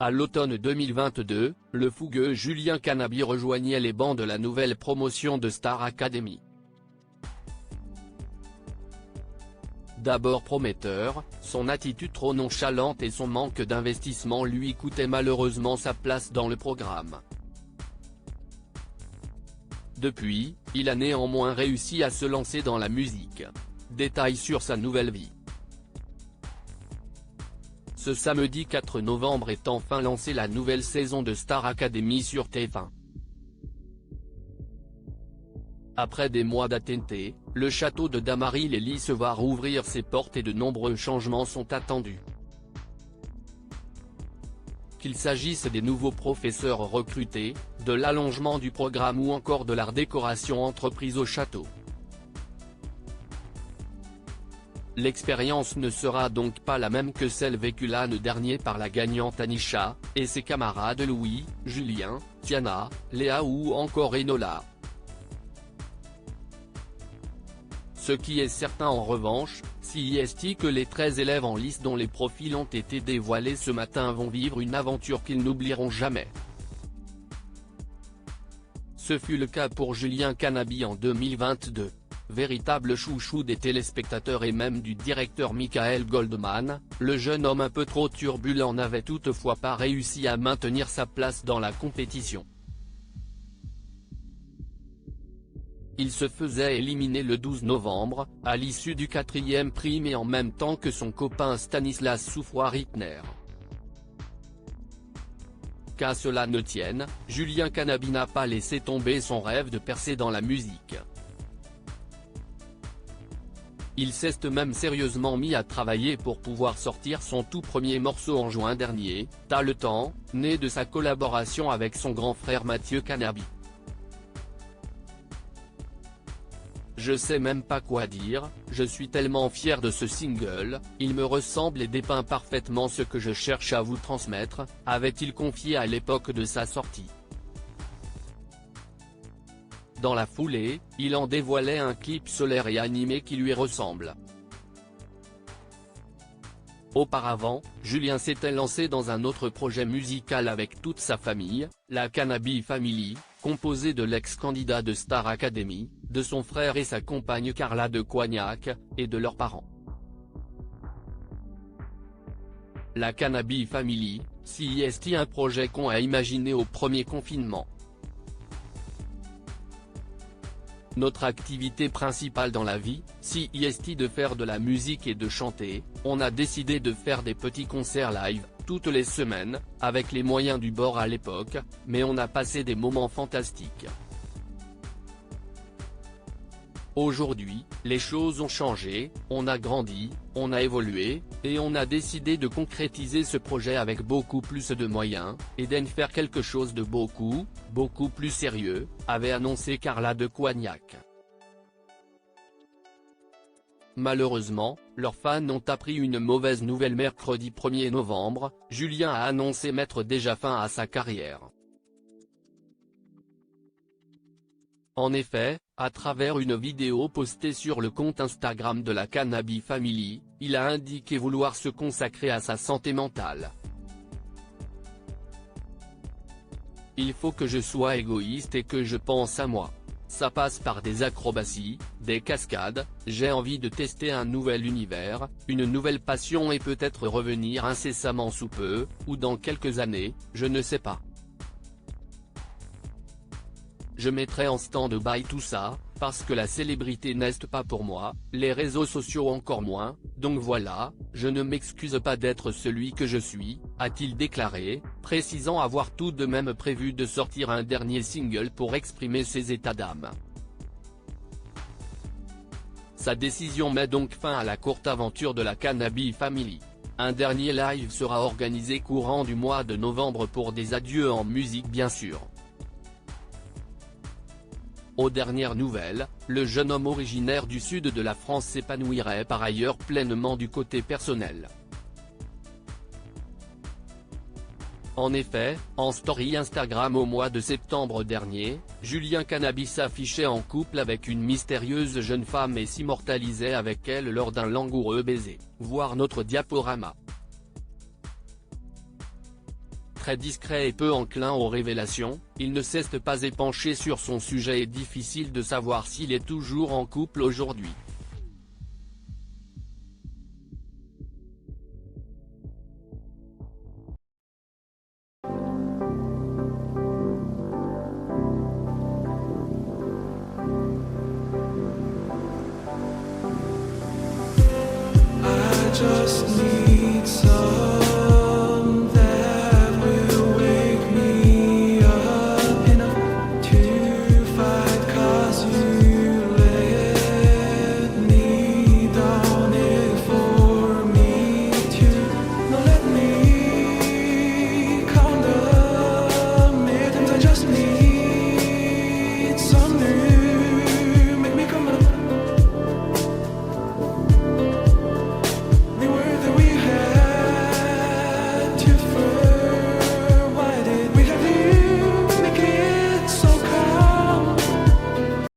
À l'automne 2022, le fougueux Julien Canabi rejoignait les bancs de la nouvelle promotion de Star Academy. D'abord prometteur, son attitude trop nonchalante et son manque d'investissement lui coûtaient malheureusement sa place dans le programme. Depuis, il a néanmoins réussi à se lancer dans la musique. Détails sur sa nouvelle vie. Ce samedi 4 novembre est enfin lancée la nouvelle saison de Star Academy sur TF1. Après des mois d'attente, le château de Damary-les-Lys va rouvrir ses portes et de nombreux changements sont attendus. Qu'il s'agisse des nouveaux professeurs recrutés, de l'allongement du programme ou encore de la redécoration entreprise au château. L'expérience ne sera donc pas la même que celle vécue l'an dernier par la gagnante Anisha, et ses camarades Louis, Julien, Tiana, Léa ou encore Enola. Ce qui est certain en revanche, c'est que les 13 élèves en lice dont les profils ont été dévoilés ce matin vont vivre une aventure qu'ils n'oublieront jamais. Ce fut le cas pour Julien Canabi en 2022. Véritable chouchou des téléspectateurs et même du directeur Michael Goldman, le jeune homme un peu trop turbulent n'avait toutefois pas réussi à maintenir sa place dans la compétition. Il se faisait éliminer le 12 novembre, à l'issue du 4e prime et en même temps que son copain Stanislas Souffroy-Rittner. Qu'à cela ne tienne, Julien Canabi n'a pas laissé tomber son rêve de percer dans la musique. Il s'est même sérieusement mis à travailler pour pouvoir sortir son tout premier morceau en juin dernier, T'as le temps, né de sa collaboration avec son grand frère Mathieu Canabi. Je sais même pas quoi dire, je suis tellement fier de ce single, il me ressemble et dépeint parfaitement ce que je cherche à vous transmettre, avait-il confié à l'époque de sa sortie. Dans la foulée, il en dévoilait un clip solaire et animé qui lui ressemble. Auparavant, Julien s'était lancé dans un autre projet musical avec toute sa famille, la Canabi Family, composée de l'ex-candidat de Star Academy, de son frère et sa compagne Carla de Coignac, et de leurs parents. La Canabi Family, c'est un projet qu'on a imaginé au premier confinement. Notre activité principale dans la vie, c'est de faire de la musique et de chanter, on a décidé de faire des petits concerts live, toutes les semaines, avec les moyens du bord à l'époque, mais on a passé des moments fantastiques. Aujourd'hui, les choses ont changé, on a grandi, on a évolué, et on a décidé de concrétiser ce projet avec beaucoup plus de moyens, et d'en faire quelque chose de beaucoup plus sérieux, avait annoncé Carla de Coignac. Malheureusement, leurs fans ont appris une mauvaise nouvelle mercredi 1er novembre, Julien a annoncé mettre déjà fin à sa carrière. En effet, à travers une vidéo postée sur le compte Instagram de la Canabi Family, il a indiqué vouloir se consacrer à sa santé mentale. Il faut que je sois égoïste et que je pense à moi. Ça passe par des acrobaties, des cascades, j'ai envie de tester un nouvel univers, une nouvelle passion et peut-être revenir incessamment sous peu, ou dans quelques années, je ne sais pas. Je mettrai en stand-by tout ça, parce que la célébrité n'est pas pour moi, les réseaux sociaux encore moins, donc voilà, je ne m'excuse pas d'être celui que je suis, a-t-il déclaré, précisant avoir tout de même prévu de sortir un dernier single pour exprimer ses états d'âme. Sa décision met donc fin à la courte aventure de la Canabi Family. Un dernier live sera organisé courant du mois de novembre pour des adieux en musique bien sûr. Aux dernières nouvelles, le jeune homme originaire du sud de la France s'épanouirait par ailleurs pleinement du côté personnel. En effet, en story Instagram au mois de septembre dernier, Julien Canabi s'affichait en couple avec une mystérieuse jeune femme et s'immortalisait avec elle lors d'un langoureux baiser, voir notre diaporama. très discret et peu enclin aux révélations, il ne s'est pas épanché sur son sujet et difficile de savoir s'il est toujours en couple aujourd'hui. I just need some